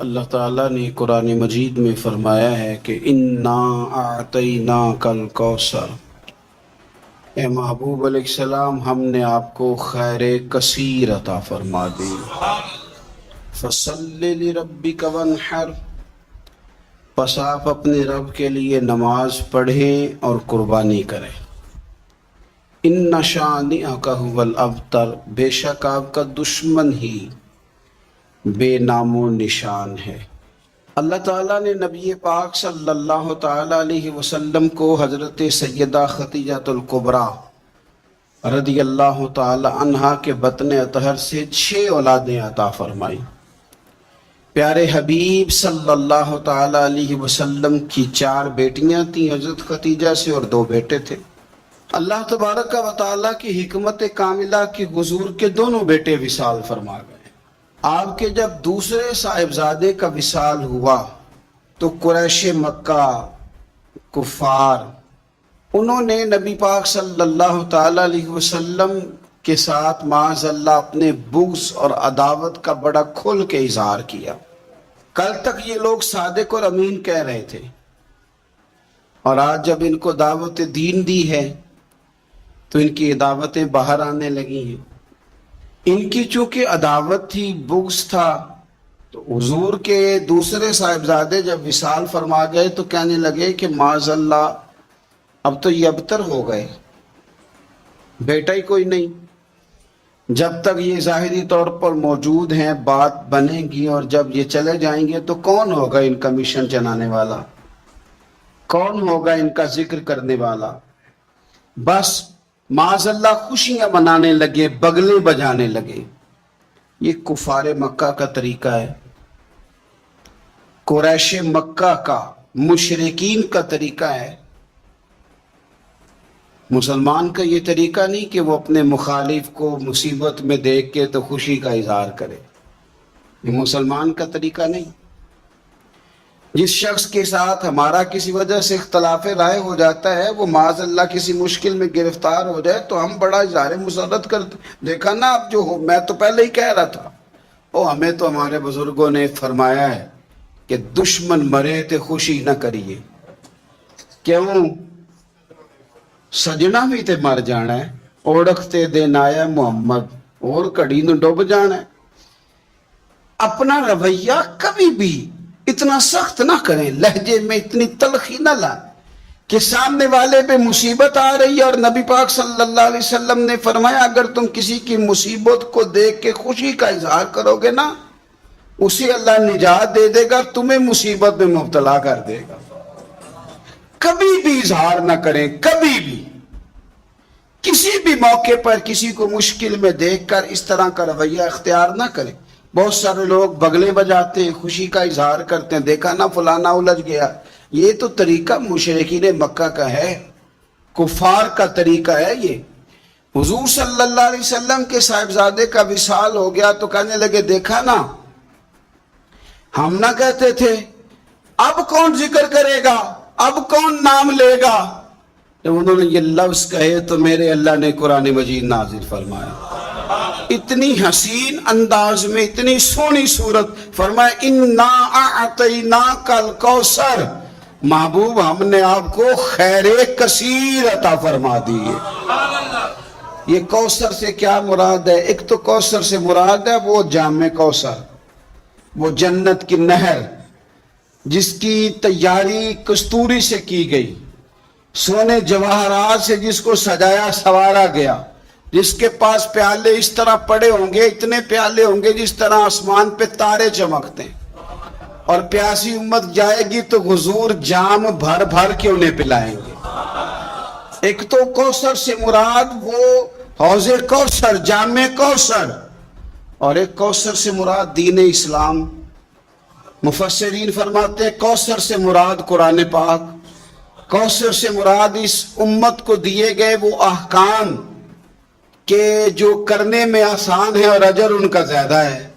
اللہ تعالیٰ نے قرآن مجید میں فرمایا ہے کہ انا اعطیناک الکوثر، اے محبوب علیہ السلام ہم نے آپ کو خیر کثیر عطا فرما دی۔ فصل لربک وانحر، پس آپ اپنے رب کے لیے نماز پڑھیں اور قربانی کریں۔ ان شانئک ھو الابتر، بے شک آپ کا دشمن ہی بے نام و نشان ہے۔ اللہ تعالیٰ نے نبی پاک صلی اللہ تعالیٰ علیہ وسلم کو حضرت سیدہ خدیجہ الکبریٰ رضی اللہ تعالیٰ عنہا کے بطن اطہر سے 6 اولادیں عطا فرمائی۔ پیارے حبیب صلی اللہ تعالیٰ علیہ وسلم کی 4 بیٹیاں تھیں حضرت خدیجہ سے اور 2 بیٹے تھے۔ اللہ تبارک و تعالیٰ کی حکمت کاملہ کی حضور کے دونوں بیٹے وصال فرما گئے۔ آپ کے جب دوسرے صاحبزادے کا وصال ہوا تو قریش مکہ کفار انہوں نے نبی پاک صلی اللہ تعالیٰ علیہ وسلم کے ساتھ معاذ اللہ اپنے بغض اور عداوت کا بڑا کھل کے اظہار کیا۔ کل تک یہ لوگ صادق اور امین کہہ رہے تھے، اور آج جب ان کو دعوت دین دی ہے تو ان کی دعوتیں باہر آنے لگی ہیں۔ ان کی چونکہ عداوت تھی، بغض تھا، تو حضور کے دوسرے صاحبزادے جب وصال فرما گئے تو کہنے لگے کہ معاذ اللہ اب تو یہ ابتر ہو گئے، بیٹا ہی کوئی نہیں۔ جب تک یہ ظاہری طور پر موجود ہیں بات بنے گی، اور جب یہ چلے جائیں گے تو کون ہوگا ان کا مشن چلانے والا، کون ہوگا ان کا ذکر کرنے والا۔ بس معاذ اللہ خوشیاں منانے لگے، بغلیں بجانے لگے۔ یہ کفار مکہ کا طریقہ ہے، قریش مکہ کا، مشرکین کا طریقہ ہے۔ مسلمان کا یہ طریقہ نہیں کہ وہ اپنے مخالف کو مصیبت میں دیکھ کے تو خوشی کا اظہار کرے، یہ مسلمان کا طریقہ نہیں۔ جس شخص کے ساتھ ہمارا کسی وجہ سے اختلاف رائے ہو جاتا ہے، وہ معاذ اللہ کسی مشکل میں گرفتار ہو جائے تو ہم بڑا اظہار مسرت کرتے، دیکھا نا اب جو ہو، میں تو پہلے ہی کہہ رہا تھا۔ ہمیں تو ہمارے بزرگوں نے فرمایا ہے کہ دشمن مرے تے خوشی نہ کریے، کیوں؟ سجنا بھی تے مر جانا ہے، اوڑکتے دن آیا محمد اور کڑی نو ڈوب جانا ہے۔ اپنا رویہ کبھی بھی اتنا سخت نہ کریں، لہجے میں اتنی تلخی نہ لائیں کہ سامنے والے پہ مصیبت آ رہی ہے، اور نبی پاک صلی اللہ علیہ وسلم نے فرمایا اگر تم کسی کی مصیبت کو دیکھ کے خوشی کا اظہار کرو گے نا، اسے اللہ نجات دے دے گا، تمہیں مصیبت میں مبتلا کر دے گا۔ کبھی بھی اظہار نہ کریں، کبھی بھی کسی بھی موقع پر کسی کو مشکل میں دیکھ کر اس طرح کا رویہ اختیار نہ کریں۔ بہت سارے لوگ بغلے بجاتے ہیں، خوشی کا اظہار کرتے ہیں، دیکھا نا فلانا الجھ گیا۔ یہ تو طریقہ مشرکین مکہ کا ہے، کفار کا طریقہ ہے یہ۔ حضور صلی اللہ علیہ وسلم کے صاحبزادے کا وصال ہو گیا تو کہنے لگے دیکھا نا، ہم نہ کہتے تھے اب کون ذکر کرے گا، اب کون نام لے گا۔ جب انہوں نے یہ لفظ کہے تو میرے اللہ نے قرآن مجید نازل فرمایا، اتنی حسین انداز میں، اتنی سونی صورت، فرمایا انا اعطیناک الکوثر، محبوب ہم نے آپ کو خیر کثیر عطا فرما دی ہے۔ یہ کوثر سے کیا مراد ہے؟ ایک تو کوثر سے مراد ہے وہ جام کوثر، وہ جنت کی نہر جس کی تیاری کستوری سے کی گئی، سونے جواہرات سے جس کو سجایا سوارا گیا، جس کے پاس پیالے اس طرح پڑے ہوں گے، اتنے پیالے ہوں گے جس طرح آسمان پہ تارے چمکتے ہیں، اور پیاسی امت جائے گی تو حضور جام بھر بھر کے انہیں پلائیں گے۔ ایک تو کوثر سے مراد وہ حوض کوثر، جام کوثر، اور ایک کوثر سے مراد دین اسلام۔ مفسرین فرماتے ہیں کوثر سے مراد قرآن پاک، کوثر سے مراد اس امت کو دیے گئے وہ احکام کہ جو کرنے میں آسان ہے اور اجر ان کا زیادہ ہے۔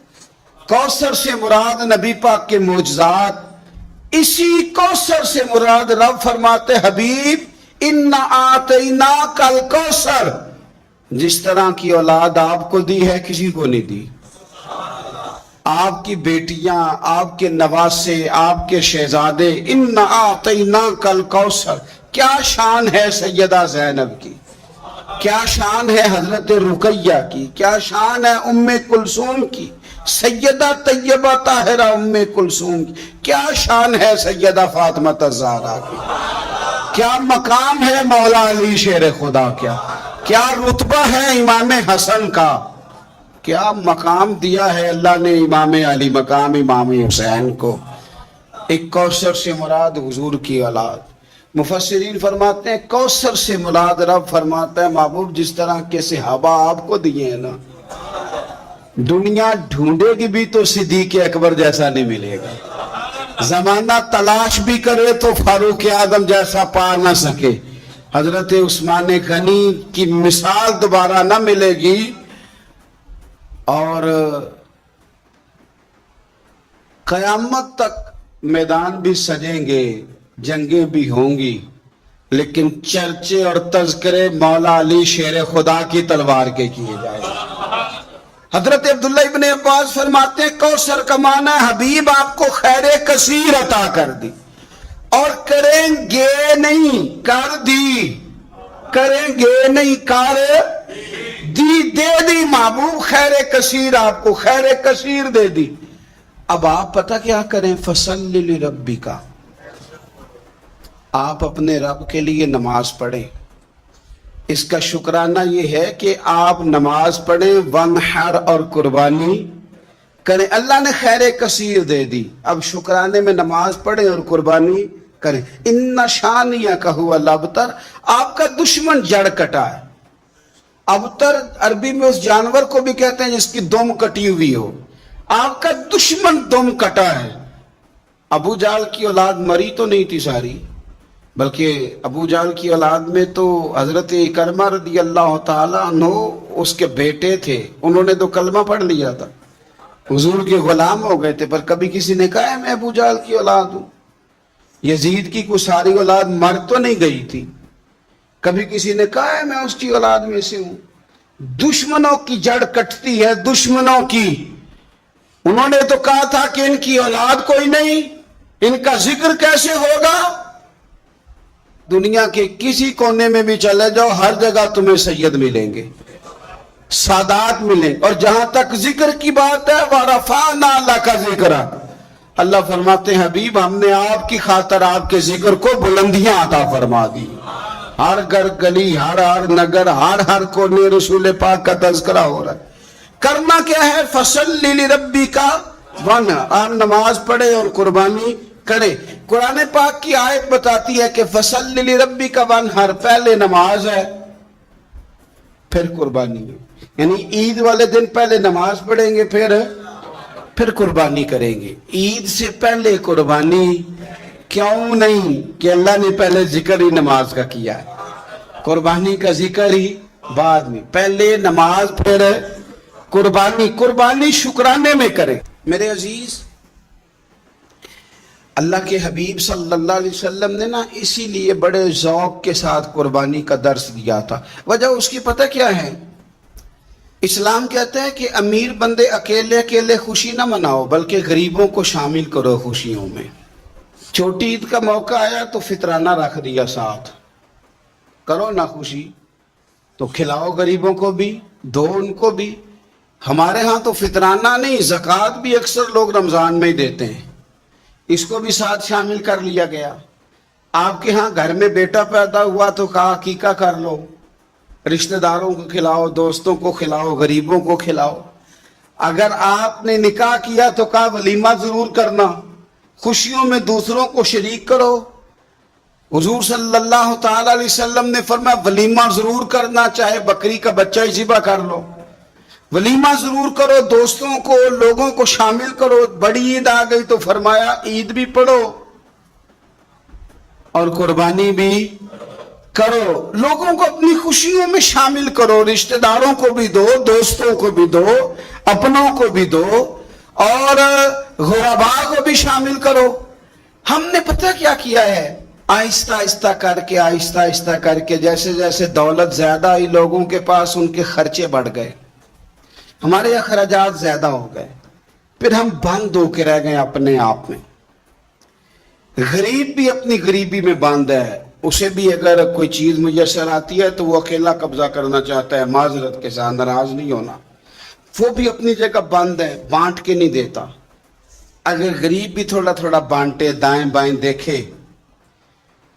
کوثر سے مراد نبی پاک کے معجزات۔ اسی کوثر سے مراد رب فرماتے حبیب انا اعطیناک الکوثر، جس طرح کی اولاد آپ کو دی ہے کسی کو نہیں دی۔ آپ کی بیٹیاں، آپ کے نواسے، آپ کے شہزادے، اِنَّا أَعْطَيْنَاكَ الْكَوْثَرَ، کیا شان ہے سیدہ زینب کی، کیا شان ہے حضرت رقیہ کی، کیا شان ہے ام کلثوم کی، سیدہ طیبہ طاہرہ ام کلثوم کی، کیا شان ہے سیدہ فاطمہ الزہرا کی، کیا مقام ہے مولا علی شیر خدا، کیا رتبہ ہے امام حسن کا، کیا مقام دیا ہے اللہ نے امام علی مقام امام حسین کو۔ ایک کوثر سے مراد حضور کی اولاد۔ مفسرین فرماتے ہیں کوثر سے مراد رب فرماتا ہے محبوب جس طرح کے صحابہ آپ کو دیے ہیں نا، دنیا ڈھونڈے گی بھی تو صدیق اکبر جیسا نہیں ملے گا، زمانہ تلاش بھی کرے تو فاروق اعظم جیسا پا نہ سکے، حضرت عثمان غنی کی مثال دوبارہ نہ ملے گی، اور قیامت تک میدان بھی سجیں گے، جنگیں بھی ہوں گی، لیکن چرچے اور تذکرے مولا علی شیر خدا کی تلوار کے کیے جائیں گے۔ حضرت عبداللہ ابن عباس فرماتے ہیں کوثر کا معنی ہے حبیب آپ کو خیر کثیر عطا کر دی، اور کریں گے نہیں کر دی، کریں گے نہیں کر دی، دے دی محبوب خیر کثیر، آپ کو خیر کثیر دے دی۔ اب آپ پتہ کیا کریں، فصلی لربک، آپ اپنے رب کے لیے نماز پڑھیں۔ اس کا شکرانہ یہ ہے کہ آپ نماز پڑھیں، ونحر اور قربانی کریں، اللہ نے خیر کثیر دے دی، اب شکرانے میں نماز پڑھیں اور قربانی کریں۔ ان شانیک ھو الابتر، آپ کا دشمن جڑ کٹا ہے۔ ابتر عربی میں اس جانور کو بھی کہتے ہیں جس کی دم کٹی ہوئی ہو، آپ کا دشمن دم کٹا ہے۔ ابو جہل کی اولاد مری تو نہیں تھی ساری، بلکہ ابو جہل کی اولاد میں تو حضرت اکرمہ رضی اللہ تعالیٰ عنہ اس کے بیٹے تھے، انہوں نے تو کلمہ پڑھ لیا تھا، حضور کے غلام ہو گئے تھے، پر کبھی کسی نے کہا ہے میں ابو جہل کی اولاد ہوں۔ یزید کی کوئی ساری اولاد مر تو نہیں گئی تھی، کبھی کسی نے کہا ہے میں اس کی اولاد میں سے ہوں۔ دشمنوں کی جڑ کٹتی ہے، دشمنوں کی۔ انہوں نے تو کہا تھا کہ ان کی اولاد کوئی نہیں، ان کا ذکر کیسے ہوگا؟ دنیا کے کسی کونے میں بھی چلے جاؤ، ہر جگہ تمہیں سید ملیں گے، سادات ملیں گے، اور جہاں تک ذکر کی بات ہے وَرَفَعْنَا لَكَ ذِكْرَكَ، اللہ فرماتے ہیں حبیب ہم نے آپ کی خاطر آپ کے ذکر کو بلندیاں عطا فرما دی، ہر گھر گلی، ہر نگر، ہر کونے رسول پاک کا تذکرہ ہو رہا ہے۔ کرنا کیا ہے، فصلی لربک وانحر، آپ نماز پڑھے اور قربانی کرے۔ قرآن پاک کی آیت بتاتی ہے کہ فصلی لربک وانحر، پہلے نماز ہے پھر قربانی ہے، یعنی عید والے دن پہلے نماز پڑھیں گے پھر قربانی کریں گے۔ عید سے پہلے قربانی کیوں نہیں کہ اللہ نے پہلے ذکر ہی نماز کا کیا ہے، قربانی کا ذکر ہی بعد میں، پہلے نماز پھر قربانی۔ قربانی شکرانے میں کرے۔ میرے عزیز، اللہ کے حبیب صلی اللہ علیہ وسلم نے نا اسی لیے بڑے ذوق کے ساتھ قربانی کا درس دیا تھا۔ وجہ اس کی پتہ کیا ہے؟ اسلام کہتا ہے کہ امیر بندے اکیلے اکیلے خوشی نہ مناؤ، بلکہ غریبوں کو شامل کرو خوشیوں میں۔ چھوٹی عید کا موقع آیا تو فطرانہ رکھ دیا ساتھ، کرو نا خوشی تو کھلاؤ غریبوں کو بھی، دو ان کو بھی۔ ہمارے ہاں تو فطرانہ نہیں، زکوٰۃ بھی اکثر لوگ رمضان میں ہی دیتے ہیں، اس کو بھی ساتھ شامل کر لیا گیا۔ آپ کے ہاں گھر میں بیٹا پیدا ہوا تو کہا عقیقہ کر لو، رشتہ داروں کو کھلاؤ، دوستوں کو کھلاؤ، غریبوں کو کھلاؤ۔ اگر آپ نے نکاح کیا تو کہا ولیمہ ضرور کرنا، خوشیوں میں دوسروں کو شریک کرو۔ حضور صلی اللہ تعالی علیہ وسلم نے فرمایا ولیمہ ضرور کرنا، چاہے بکری کا بچہ ہی ذبح کر لو، ولیمہ ضرور کرو، دوستوں کو، لوگوں کو شامل کرو۔ بڑی عید آ گئی تو فرمایا عید بھی پڑھو اور قربانی بھی کرو، لوگوں کو اپنی خوشیوں میں شامل کرو، رشتہ داروں کو بھی دو، دوستوں کو بھی دو، اپنوں کو بھی دو، اور غرباء کو بھی شامل کرو۔ ہم نے پتہ کیا کیا ہے، آہستہ آہستہ کر کے جیسے جیسے دولت زیادہ آئی لوگوں کے پاس، ان کے خرچے بڑھ گئے، ہمارے اخراجات زیادہ ہو گئے، پھر ہم بند ہو کے رہ گئے اپنے آپ میں. غریب بھی اپنی غریبی میں بند ہے. اسے بھی اگر کوئی چیز میسر آتی ہے تو وہ اکیلا قبضہ کرنا چاہتا ہے. معذرت کے ساتھ ناراض نہیں ہونا. وہ بھی اپنی جگہ بند ہے, بانٹ کے نہیں دیتا. اگر غریب بھی تھوڑا تھوڑا بانٹے, دائیں بائیں دیکھے,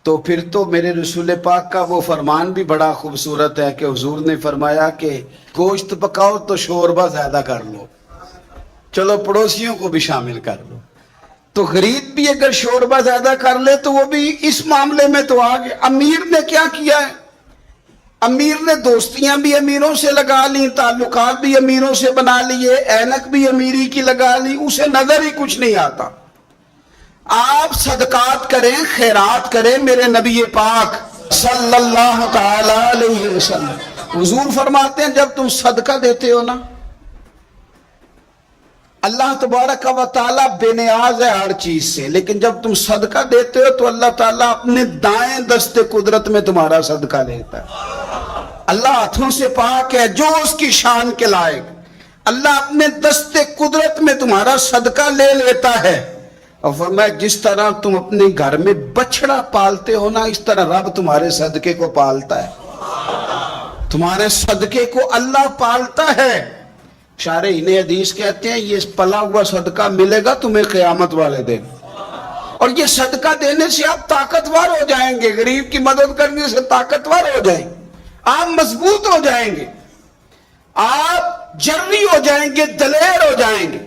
تو پھر تو میرے رسول پاک کا وہ فرمان بھی بڑا خوبصورت ہے کہ حضور نے فرمایا کہ گوشت پکاؤ تو شوربہ زیادہ کر لو, چلو پڑوسیوں کو بھی شامل کر لو. تو غریب بھی اگر شوربہ زیادہ کر لے تو وہ بھی اس معاملے میں تو آگے. امیر نے کیا کیا ہے؟ امیر نے دوستیاں بھی امیروں سے لگا لی, تعلقات بھی امیروں سے بنا لیے, اینک بھی امیری کی لگا لی, اسے نظر ہی کچھ نہیں آتا. آپ صدقات کریں, خیرات کریں. میرے نبی پاک صلی اللہ تعالی علیہ وسلم حضور فرماتے ہیں جب تم صدقہ دیتے ہو نا, اللہ تبارک و تعالیٰ بے نیاز ہے ہر چیز سے, لیکن جب تم صدقہ دیتے ہو تو اللہ تعالیٰ اپنے دائیں دست قدرت میں تمہارا صدقہ لیتا ہے. اللہ ہاتھوں سے پاک ہے جو اس کی شان کے لائق. اللہ اپنے دست قدرت میں تمہارا صدقہ لے لیتا ہے. اور فرمایا جس طرح تم اپنے گھر میں بچڑا پالتے ہو نا, اس طرح رب تمہارے صدقے کو پالتا ہے. تمہارے صدقے کو اللہ پالتا ہے. شارحین حدیث کہتے ہیں یہ پلا ہوا صدقہ ملے گا تمہیں قیامت والے دن, اور یہ صدقہ دینے سے آپ طاقتور ہو جائیں گے. غریب کی مدد کرنے سے طاقتور ہو جائیں گے, آپ مضبوط ہو جائیں گے, آپ جرری ہو جائیں گے, دلیر ہو جائیں گے.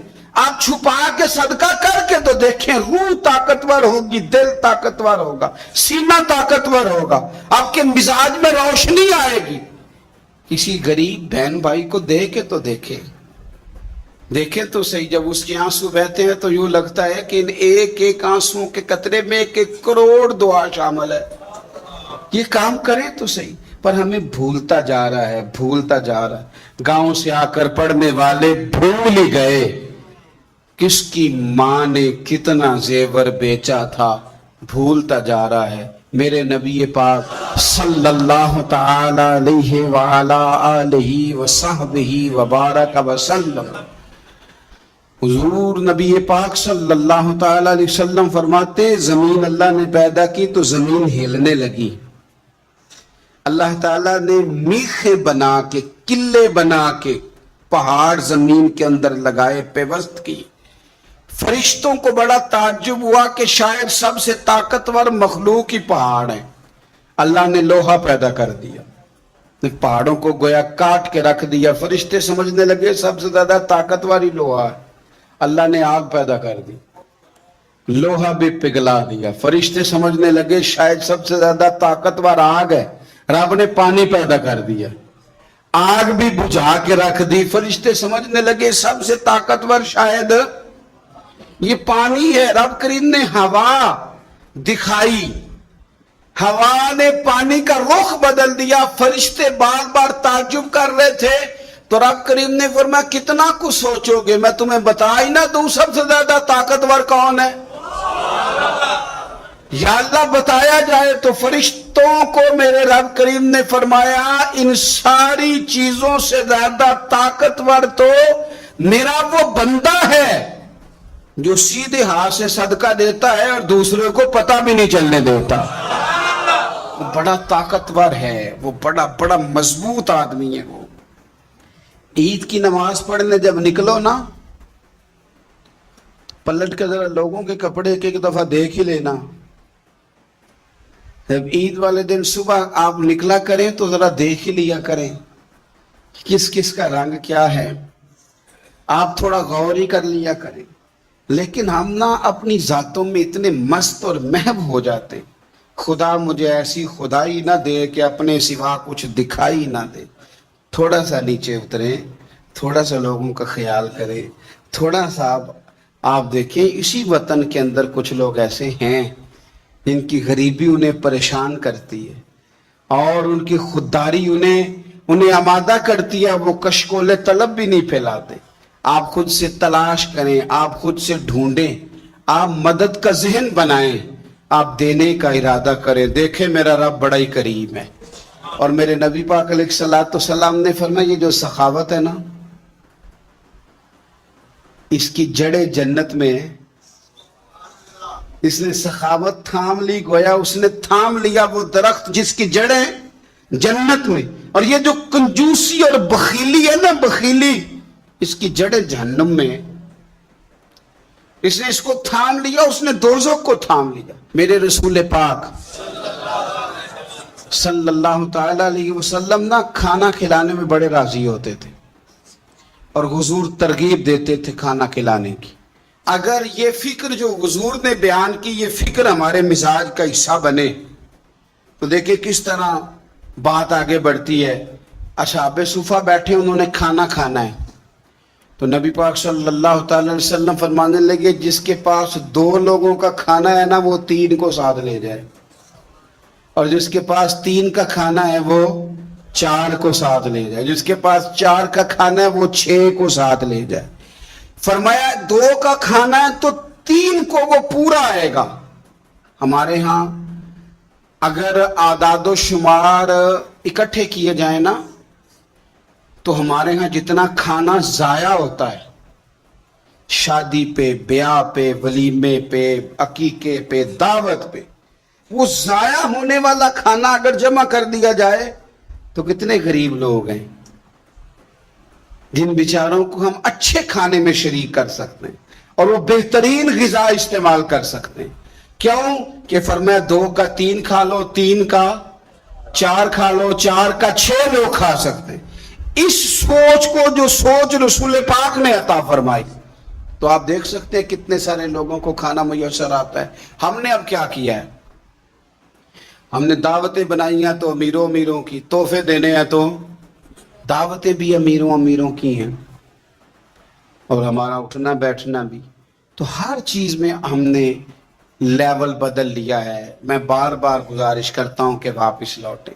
آپ چھپا کے صدقہ کر کے تو دیکھیں, روح طاقتور ہوگی, دل طاقتور ہوگا, سینہ طاقتور ہوگا, آپ کے مزاج میں روشنی آئے گی. کسی غریب بہن بھائی کو دے کے تو دیکھیں تو صحیح. جب اس کے آنسو بہتے ہیں تو یوں لگتا ہے کہ ان ایک ایک آنسو کے قطرے میں 1 کروڑ دعا شامل ہے. یہ کام کریں تو صحیح, پر ہمیں بھولتا جا رہا ہے. گاؤں سے آ کر پڑھنے والے بھول ہی گئے کس کی ماں نے کتنا زیور بیچا تھا, بھولتا جا رہا ہے. میرے نبی پاک صلی اللہ تعالی علیہ وعلا آلہ وصحبہ وبارک وسلم, حضور نبی پاک صلی اللہ تعالی علیہ وسلم فرماتے زمین اللہ نے پیدا کی تو زمین ہلنے لگی. اللہ تعالیٰ نے میخیں بنا کے, قلعے بنا کے پہاڑ زمین کے اندر لگائے, پیوست کی. فرشتوں کو بڑا تعجب ہوا کہ شاید سب سے طاقتور مخلوق ہی پہاڑ ہے. اللہ نے لوہا پیدا کر دیا, پہاڑوں کو گویا کاٹ کے رکھ دیا. فرشتے سمجھنے لگے سب سے زیادہ طاقتور ہی لوہا ہے. اللہ نے آگ پیدا کر دی, لوہا بھی پگھلا دیا. فرشتے سمجھنے لگے شاید سب سے زیادہ طاقتور آگ ہے. رب نے پانی پیدا کر دیا, آگ بھی بجھا کے رکھ دی. فرشتے سمجھنے لگے سب سے طاقتور شاید یہ پانی ہے. رب کریم نے ہوا دکھائی, ہوا نے پانی کا رخ بدل دیا. فرشتے بار بار تعجب کر رہے تھے تو رب کریم نے فرمایا کتنا کچھ سوچو گے, میں تمہیں بتا ہی نہ دوں سب سے زیادہ طاقتور کون ہے. یا اللہ بتایا جائے تو فرشتوں کو میرے رب کریم نے فرمایا ان ساری چیزوں سے زیادہ طاقتور تو میرا وہ بندہ ہے جو سیدھے ہاتھ سے صدقہ دیتا ہے اور دوسرے کو پتہ بھی نہیں چلنے دیتا. وہ بڑا طاقتور ہے, وہ بڑا مضبوط آدمی ہے. وہ عید کی نماز پڑھنے جب نکلو نا, پلٹ کے ذرا لوگوں کے کپڑے ایک دفعہ دیکھ ہی لینا. جب عید والے دن صبح آپ نکلا کریں تو ذرا دیکھ ہی لیا کریں کس کس کا رنگ کیا ہے, آپ تھوڑا غور ہی کر لیا کریں. لیکن ہم نا اپنی ذاتوں میں اتنے مست اور محو ہو جاتے, خدا مجھے ایسی خدائی نہ دے کہ اپنے سوا کچھ دکھائی نہ دے. تھوڑا سا نیچے اتریں, تھوڑا سا لوگوں کا خیال کریں, تھوڑا سا آپ دیکھیں اسی وطن کے اندر کچھ لوگ ایسے ہیں جن کی غریبی انہیں پریشان کرتی ہے اور ان کی خودداری انہیں آمادہ کرتی ہے. وہ کشکول طلب بھی نہیں پھیلاتے. آپ خود سے تلاش کریں, آپ خود سے ڈھونڈیں, آپ مدد کا ذہن بنائیں, آپ دینے کا ارادہ کریں. دیکھیں میرا رب بڑا ہی کریم ہے. اور میرے نبی پاک علیہ الصلوۃ والسلام نے فرمایا یہ جو سخاوت ہے نا, اس کی جڑیں جنت میں ہیں. اس نے سخاوت تھام لی، گویا اس نے تھام لیا وہ درخت جس کی جڑیں جنت میں. اور یہ جو کنجوسی اور بخیلی ہے نا، بخیلی، اس کی جڑیں جہنم میں ہیں. اس نے اس کو تھام لیا، اس نے دوزخ کو تھام لیا. میرے رسول پاک صلی اللہ تعالی علیہ وسلم نا کھانا کھلانے میں بڑے راضی ہوتے تھے اور حضور ترغیب دیتے تھے کھانا کھلانے کی. اگر یہ فکر جو حضور نے بیان کی، یہ فکر ہمارے مزاج کا حصہ بنے تو دیکھیں کس طرح بات آگے بڑھتی ہے. اصحاب صفہ بیٹھے، انہوں نے کھانا کھانا ہے تو نبی پاک صلی اللہ تعالی علیہ وسلم فرمانے لگے جس کے پاس 2 لوگوں کا کھانا ہے نا وہ 3 کو ساتھ لے جائے، اور جس کے پاس 3 کا کھانا ہے وہ 4 کو ساتھ لے جائے، جس کے پاس 4 کا کھانا ہے وہ 6 کو ساتھ لے جائے. فرمایا 2 کا کھانا ہے تو 3 کو وہ پورا آئے گا. ہمارے ہاں اگر اعداد و شمار اکٹھے کیے جائیں نا تو ہمارے ہاں جتنا کھانا ضائع ہوتا ہے شادی پہ، بیاہ پہ، ولیمے پہ، عقیقے پہ، دعوت پہ، وہ ضائع ہونے والا کھانا اگر جمع کر دیا جائے تو کتنے غریب لوگ ہیں جن بیچاروں کو ہم اچھے کھانے میں شریک کر سکتے ہیں اور وہ بہترین غذا استعمال کر سکتے ہیں. کیوں کہ فرمایا 2 کا 3 کھا لو، 3 کا 4 کھا لو، 4 کا 6 لوگ کھا سکتے ہیں. اس سوچ کو جو سوچ رسول پاک نے عطا فرمائی تو آپ دیکھ سکتے ہیں کتنے سارے لوگوں کو کھانا میسر آتا ہے. ہم نے اب کیا کیا ہے، ہم نے دعوتیں بنائی ہیں تو امیروں کی، تحفے دینے ہیں تو دعوتیں بھی امیروں کی ہیں، اور ہمارا اٹھنا بیٹھنا بھی. تو ہر چیز میں ہم نے لیول بدل لیا ہے. میں بار بار گزارش کرتا ہوں کہ واپس لوٹیں.